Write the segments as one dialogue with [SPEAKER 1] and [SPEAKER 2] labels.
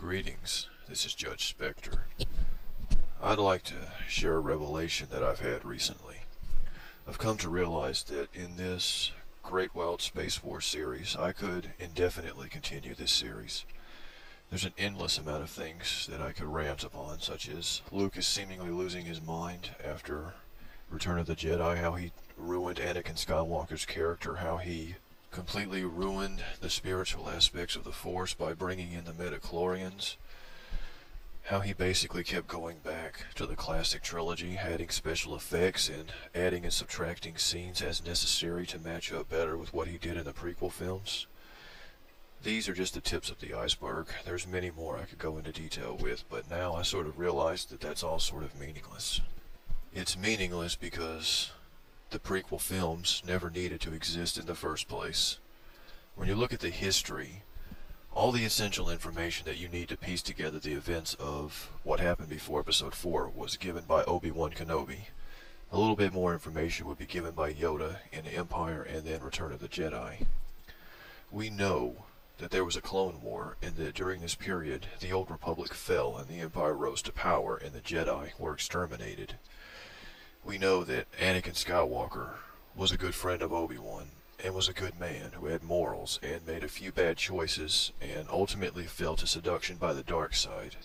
[SPEAKER 1] Greetings, this is JudgeSpektre. I'd like to share a revelation that I've had recently. I've come to realize that in this Great Wild Space War series, I could indefinitely continue this series. There's an endless amount of things that I could rant upon, such as Lucas seemingly losing his mind after Return of the Jedi, how he ruined Anakin Skywalker's character, how he completely ruined the spiritual aspects of the Force by bringing in the midichlorians, how he basically kept going back to the classic trilogy, adding special effects and adding and subtracting scenes as necessary to match up better with what he did in the prequel films. These are just the tips of the iceberg. There's many more I could go into detail with, but now I sort of realized that that's all sort of meaningless. It's meaningless because the prequel films never needed to exist in the first place. When you look at the history, all the essential information that you need to piece together the events of what happened before Episode 4 was given by Obi-Wan Kenobi. A little bit more information would be given by Yoda in Empire and then Return of the Jedi. We know that there was a clone war and that during this period the Old Republic fell and the Empire rose to power and the Jedi were exterminated. We know that Anakin Skywalker was a good friend of Obi-Wan and was a good man who had morals and made a few bad choices and ultimately fell to seduction by the dark side.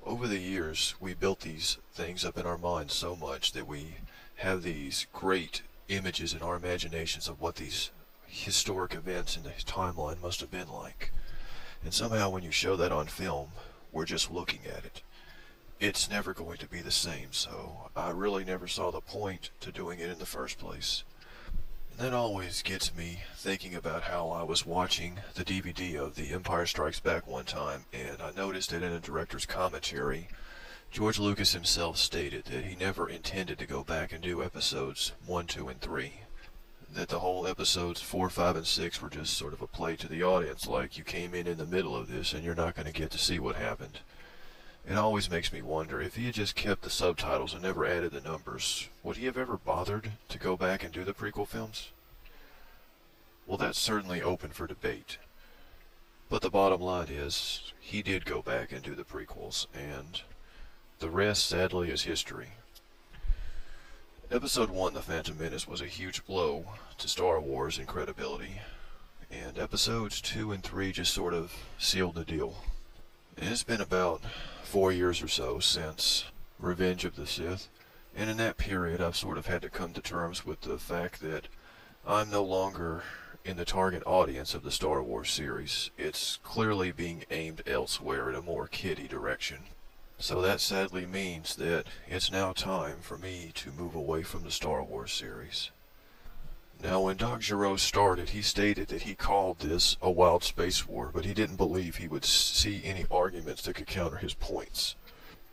[SPEAKER 1] Over the years, we built these things up in our minds so much that we have these great images in our imaginations of what these historic events in the timeline must have been like. And somehow when you show that on film, we're just looking at it. It's never going to be the same, so I really never saw the point to doing it in the first place. And that always gets me thinking about how I was watching the DVD of The Empire Strikes Back one time, and I noticed that in a director's commentary, George Lucas himself stated that he never intended to go back and do episodes 1, 2, and 3. That the whole episodes 4, 5, and 6 were just sort of a play to the audience, like you came in the middle of this and you're not going to get to see what happened. It always makes me wonder, if he had just kept the subtitles and never added the numbers, would he have ever bothered to go back and do the prequel films? Well, that's certainly open for debate. But the bottom line is, he did go back and do the prequels, and the rest, sadly, is history. Episode 1, The Phantom Menace, was a huge blow to Star Wars in credibility, and episodes 2 and 3 just sort of sealed the deal. And it's been about 4 years or so since Revenge of the Sith, and in that period I've sort of had to come to terms with the fact that I'm no longer in the target audience of the Star Wars series. It's clearly being aimed elsewhere in a more kiddie direction. So that sadly means that it's now time for me to move away from the Star Wars series. Now, when DoccGero started, he stated that he called this a wild space war, but he didn't believe he would see any arguments that could counter his points.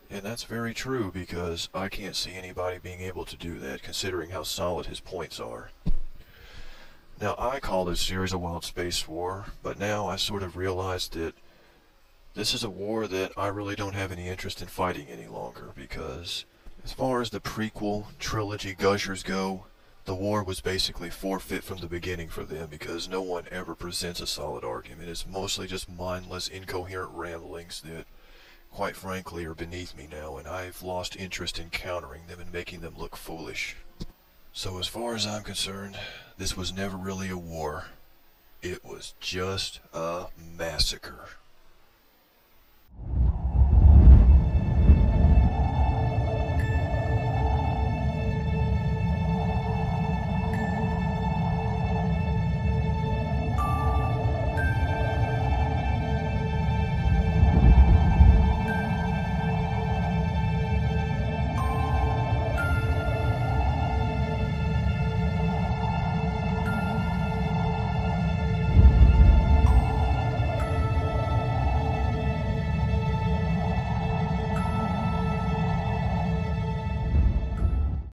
[SPEAKER 1] And that's very true, because I can't see anybody being able to do that, considering how solid his points are. Now, I call this series a wild space war, but now I sort of realized that this is a war that I really don't have any interest in fighting any longer, because as far as the prequel trilogy gushers go, the war was basically forfeit from the beginning for them, because no one ever presents a solid argument. It's mostly just mindless, incoherent ramblings that, quite frankly, are beneath me now, and I've lost interest in countering them and making them look foolish. So as far as I'm concerned, this was never really a war. It was just a massacre.